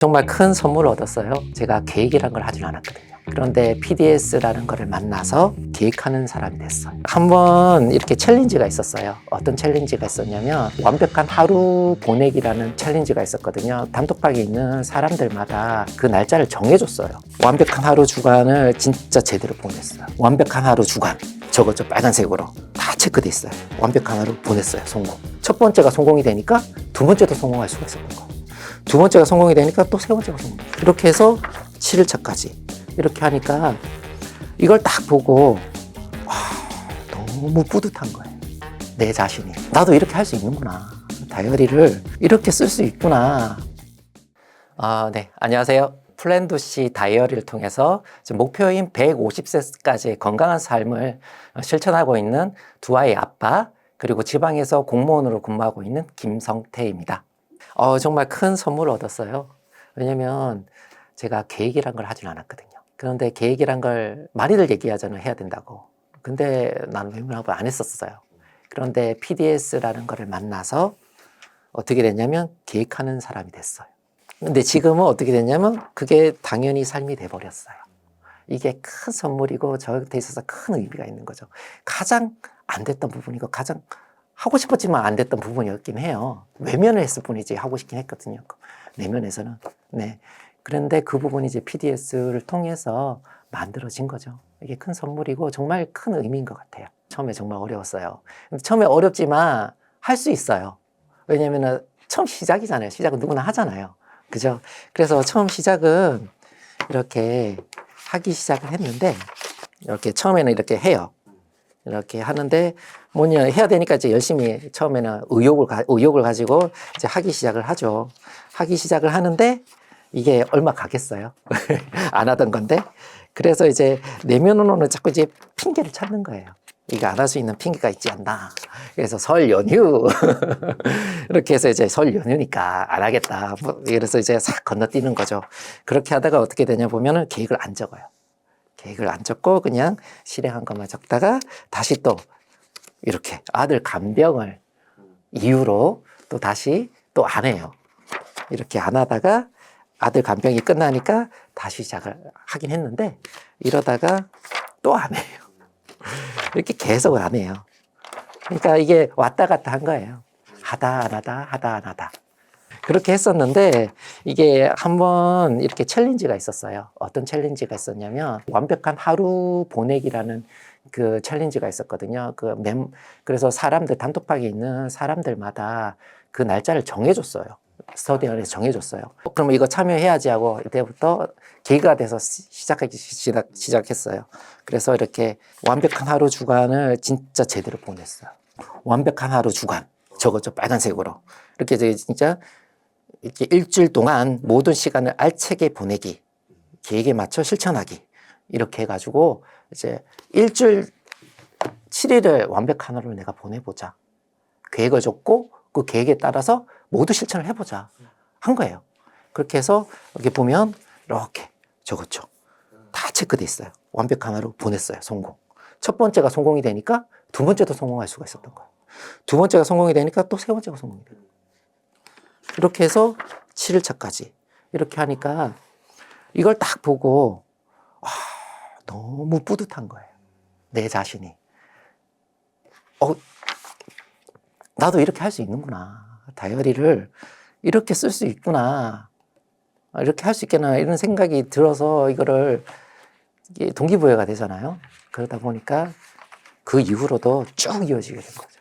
정말 큰 선물을 얻었어요. 제가 계획이란 걸 하질 않았거든요. 그런데 PDS라는 거를 만나서 계획하는 사람이 됐어요. 한번 이렇게 챌린지가 있었어요. 어떤 챌린지가 있었냐면 완벽한 하루 보내기라는 챌린지가 있었거든요. 단톡방에 있는 사람들마다 그 날짜를 정해줬어요. 완벽한 하루 주간을 진짜 제대로 보냈어요. 완벽한 하루 주간 저거죠, 빨간색으로 다 체크돼 있어요. 완벽한 하루 보냈어요. 성공. 첫 번째가 성공이 되니까 두 번째도 성공할 수가 있었던 거예요. 두 번째가 성공이 되니까 또 세 번째가 성공. 이렇게 해서 7일차까지 이렇게 하니까 이걸 딱 보고 와, 너무 뿌듯한 거예요. 내 자신이. 나도 이렇게 할 수 있는구나. 다이어리를 이렇게 쓸 수 있구나. 네, 안녕하세요. 플랜도시 다이어리를 통해서 목표인 150세까지의 건강한 삶을 실천하고 있는 두 아이 아빠, 그리고 지방에서 공무원으로 근무하고 있는 김성태입니다. 정말 큰 선물을 얻었어요. 왜냐면 제가 계획이란 걸 하질 않았거든요. 그런데 계획이란 걸 많이들 얘기하잖아요. 해야 된다고. 근데 나는 외면하고 안 했었어요. 그런데 PDS라는 거를 만나서 어떻게 됐냐면 계획하는 사람이 됐어요. 근데 지금은 어떻게 됐냐면 그게 당연히 삶이 돼버렸어요. 이게 큰 선물이고 저한테 있어서 큰 의미가 있는 거죠. 가장 안 됐던 부분이고 가장 하고 싶었지만 안 됐던 부분이었긴 해요. 외면을 했을 뿐이지 하고 싶긴 했거든요. 내면에서는. 네. 그런데 그 부분이 이제 PDS를 통해서 만들어진 거죠. 이게 큰 선물이고 정말 큰 의미인 것 같아요. 처음에 정말 어려웠어요. 근데 처음에 어렵지만 할 수 있어요. 왜냐면은 처음 시작이잖아요. 시작은 누구나 하잖아요. 그죠? 그래서 처음 시작은 이렇게 하기 시작을 했는데 이렇게 처음에는 이렇게 해요. 이렇게 하는데 뭐냐 해야 되니까 이제 열심히 처음에는 의욕을 가지고 이제 하기 시작을 하죠. 하기 시작을 하는데 이게 얼마 가겠어요? 안 하던 건데. 그래서 이제 내면으로는 자꾸 이제 핑계를 찾는 거예요. 이거 안 할 수 있는 핑계가 있지 않나. 그래서 설 연휴. 이렇게 해서 이제 설 연휴니까 안 하겠다. 그래서 이제 싹 건너뛰는 거죠. 그렇게 하다가 어떻게 되냐 보면은 계획을 안 적어요. 계획을 안 적고 그냥 실행한 것만 적다가 다시 또 이렇게 아들 간병을 이유로 또 다시 또 안 해요. 이렇게 안 하다가 아들 간병이 끝나니까 다시 시작을 하긴 했는데 이러다가 또 안 해요. 이렇게 계속 안 해요. 그러니까 이게 왔다 갔다 한 거예요. 하다 안 하다 하다 안 하다. 그렇게 했었는데 이게 한번 이렇게 챌린지가 있었어요. 어떤 챌린지가 있었냐면 완벽한 하루 보내기라는 그 챌린지가 있었거든요. 그래서 사람들 단톡방에 있는 사람들마다 그 날짜를 정해줬어요. 스터디 안에서 정해줬어요. 그럼 이거 참여해야지 하고 이때부터 계기가 돼서 시작했어요. 그래서 이렇게 완벽한 하루 주간을 진짜 제대로 보냈어요. 완벽한 하루 주간 저거죠, 빨간색으로 이렇게 진짜 이렇게 일주일 동안 모든 시간을 알차게 보내기, 계획에 맞춰 실천하기 이렇게 해가지고 이제 일주일 7일을 완벽한 하루를 내가 보내보자. 계획을 줬고 그 계획에 따라서 모두 실천을 해보자 한 거예요. 그렇게 해서 이렇게 보면 이렇게 적었죠. 다 체크돼 있어요. 완벽한 하루 보냈어요. 성공. 첫 번째가 성공이 되니까 두 번째도 성공할 수가 있었던 거예요. 두 번째가 성공이 되니까 또 세 번째가 성공이 돼요. 이렇게 해서 7일차까지 이렇게 하니까 이걸 딱 보고 너무 뿌듯한 거예요. 내 자신이. 나도 이렇게 할 수 있는구나. 다이어리를 이렇게 쓸 수 있구나. 이렇게 할 수 있겠나 이런 생각이 들어서 이거를 동기부여가 되잖아요. 그러다 보니까 그 이후로도 쭉 이어지게 된 거죠.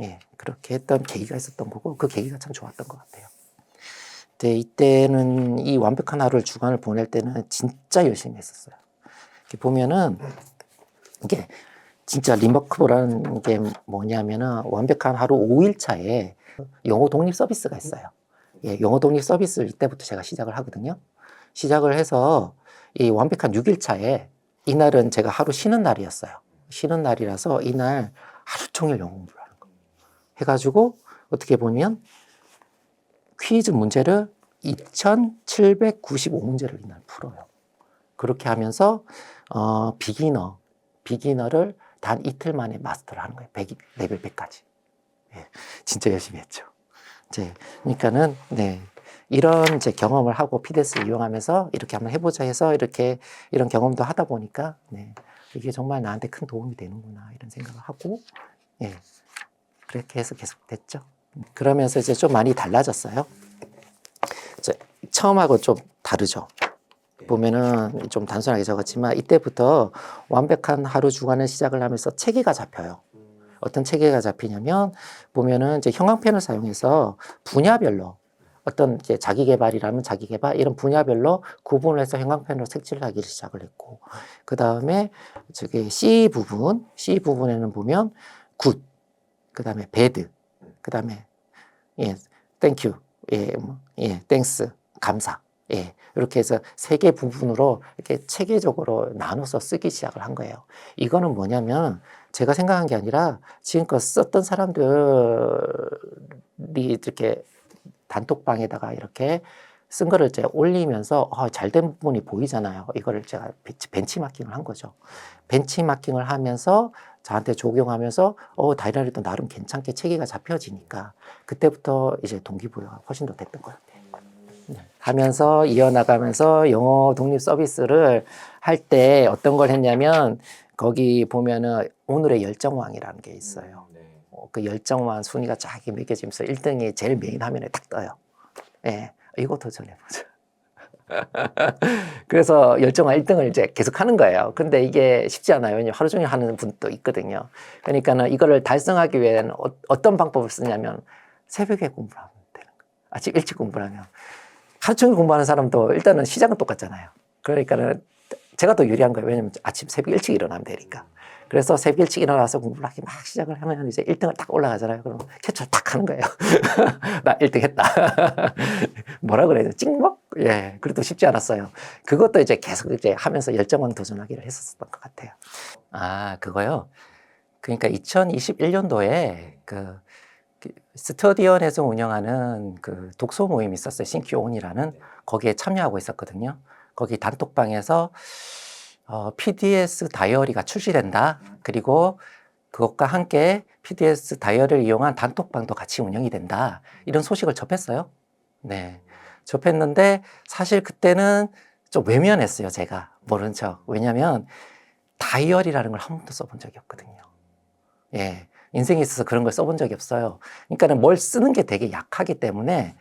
예, 그렇게 했던 계기가 있었던 거고 그 계기가 참 좋았던 것 같아요. 근데 이때는 이 완벽한 하루를 주간을 보낼 때는 진짜 열심히 했었어요. 이렇게 보면은 이게 진짜 리마크블한 게 뭐냐면은 완벽한 하루 5일차에 영어 독립 서비스가 있어요. 예, 영어 독립 서비스를 이때부터 제가 시작을 하거든요. 시작을 해서 이 완벽한 6일차에 이날은 제가 하루 쉬는 날이었어요. 쉬는 날이라서 이날 하루 종일 영어 공부를 하는 거예요. 해가지고 어떻게 보면 퀴즈 문제를 2,795문제를 이날 풀어요. 그렇게 하면서 비기너를 단 이틀 만에 마스터를 하는 거예요. 레벨 100까지. 예, 진짜 열심히 했죠. 그러니까는 네, 이런 이제 경험을 하고 PDS를 이용하면서 이렇게 한번 해보자 해서 이렇게 이런 경험도 하다 보니까 네, 이게 정말 나한테 큰 도움이 되는구나 이런 생각을 하고 예, 그렇게 해서 계속 됐죠. 그러면서 이제 좀 많이 달라졌어요. 이제 처음하고 좀 다르죠. 보면은 좀 단순하게 적었지만 이때부터 완벽한 하루 주간을 시작을 하면서 체계가 잡혀요. 어떤 체계가 잡히냐면 보면은 이제 형광펜을 사용해서 분야별로 어떤 이제 자기 개발이라면 자기 개발 이런 분야별로 구분을 해서 형광펜으로 색칠을 하기 시작을 했고 그 다음에 저기 C 부분에는 보면 굿, 그 다음에 배드, 그 다음에 예, 땡큐, 예, 예, 땡스, 감사. 예, 이렇게 해서 3개 부분으로 이렇게 체계적으로 나눠서 쓰기 시작을 한 거예요. 이거는 뭐냐면 제가 생각한 게 아니라 지금껏 썼던 사람들이 이렇게 단톡방에다가 이렇게 쓴 거를 이제 올리면서 잘된 부분이 보이잖아요. 이거를 제가 벤치마킹을 한 거죠. 벤치마킹을 하면서 저한테 적용하면서 다이어리도 나름 괜찮게 체계가 잡혀지니까 그때부터 이제 동기부여가 훨씬 더 됐던 것 같아요. 하면서 이어나가면서 영어 독립 서비스를 할 때 어떤 걸 했냐면 거기 보면은 오늘의 열정왕이라는 게 있어요. 그 열정왕 순위가 쫙 매겨지면서 1등이 제일 메인 화면에 딱 떠요. 예, 이거 도전해보자. 그래서 열정왕 1등을 이제 계속 하는 거예요. 근데 이게 쉽지 않아요. 왜냐면 하루 종일 하는 분도 있거든요. 그러니까는 이거를 달성하기 위해는 어떤 방법을 쓰냐면 새벽에 공부를 하면 되는 거예요. 아침 일찍 공부를 하면. 하루 종일 공부하는 사람도 일단은 시작은 똑같잖아요. 그러니까는 제가 더 유리한 거예요. 왜냐면 아침 새벽 일찍 일어나면 되니까. 그래서 새벽 일찍 일어나서 공부를 하기 막 시작을 하면 이제 1등을 딱 올라가잖아요. 그럼 캡처를 딱 하는 거예요. 나 1등 했다. 뭐라 그래야 돼? 찍먹? 예. 그래도 쉽지 않았어요. 그것도 이제 계속 이제 하면서 열정왕 도전하기를 했었던 것 같아요. 아, 그거요? 그러니까 2021년도에 그 스터디언에서 운영하는 그 독서 모임이 있었어요. 싱키온이라는 거기에 참여하고 있었거든요. 거기 단톡방에서 PDS 다이어리가 출시된다. 그리고 그것과 함께 PDS 다이어리를 이용한 단톡방도 같이 운영이 된다. 이런 소식을 접했어요. 네, 접했는데 사실 그때는 좀 외면했어요. 제가 모른 척. 왜냐하면 다이어리라는 걸 한 번도 써본 적이 없거든요. 예. 인생에 있어서 그런 걸 써본 적이 없어요. 그러니까는 뭘 쓰는 게 되게 약하기 때문에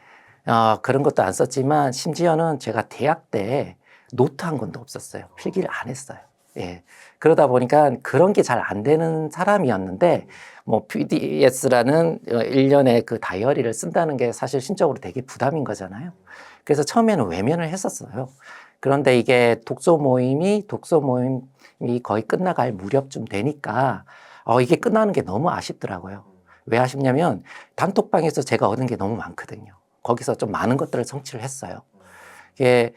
그런 것도 안 썼지만 심지어는 제가 대학 때 노트 한 권도 없었어요. 필기를 안 했어요. 예. 그러다 보니까 그런 게 잘 안 되는 사람이었는데 뭐 PDS라는 일련의 그 다이어리를 쓴다는 게 사실 심적으로 되게 부담인 거잖아요. 그래서 처음에는 외면을 했었어요. 그런데 이게 독서 모임이 거의 끝나갈 무렵쯤 되니까 이게 끝나는 게 너무 아쉽더라고요. 왜 아쉽냐면 단톡방에서 제가 얻은 게 너무 많거든요. 거기서 좀 많은 것들을 성취를 했어요. 이게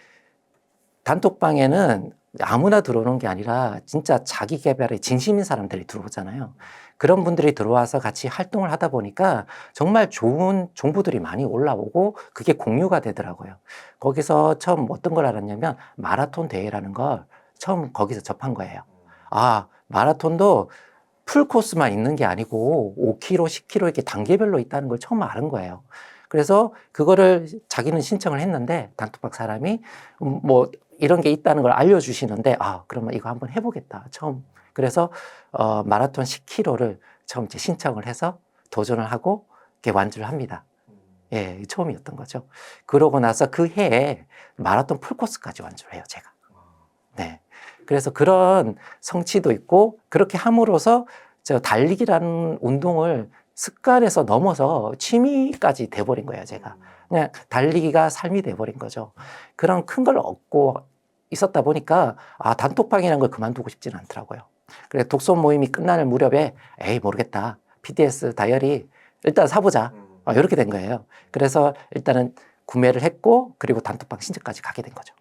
단톡방에는 아무나 들어오는 게 아니라 진짜 자기 개발에 진심인 사람들이 들어오잖아요. 그런 분들이 들어와서 같이 활동을 하다 보니까 정말 좋은 정보들이 많이 올라오고 그게 공유가 되더라고요. 거기서 처음 어떤 걸 알았냐면 마라톤 대회라는 걸 처음 거기서 접한 거예요. 아, 마라톤도 풀 코스만 있는 게 아니고 5km, 10km 이렇게 단계별로 있다는 걸 처음 아는 거예요. 그래서 그거를 자기는 신청을 했는데 단톡방 사람이 뭐 이런 게 있다는 걸 알려주시는데 그러면 이거 한번 해보겠다 처음. 그래서 마라톤 10km를 처음 이제 신청을 해서 도전을 하고 이렇게 완주를 합니다. 예, 처음이었던 거죠. 그러고 나서 그 해에 마라톤 풀코스까지 완주를 해요, 제가. 네. 그래서 그런 성취도 있고 그렇게 함으로써 저 달리기라는 운동을 습관에서 넘어서 취미까지 돼버린 거예요, 제가. 그냥 달리기가 삶이 돼버린 거죠. 그런 큰 걸 얻고 있었다 보니까 단톡방이라는 걸 그만두고 싶지는 않더라고요. 그래서 독서 모임이 끝나는 무렵에 모르겠다. PDS 다이어리 일단 사보자. 이렇게 된 거예요. 그래서 일단은 구매를 했고 그리고 단톡방 신청까지 가게 된 거죠.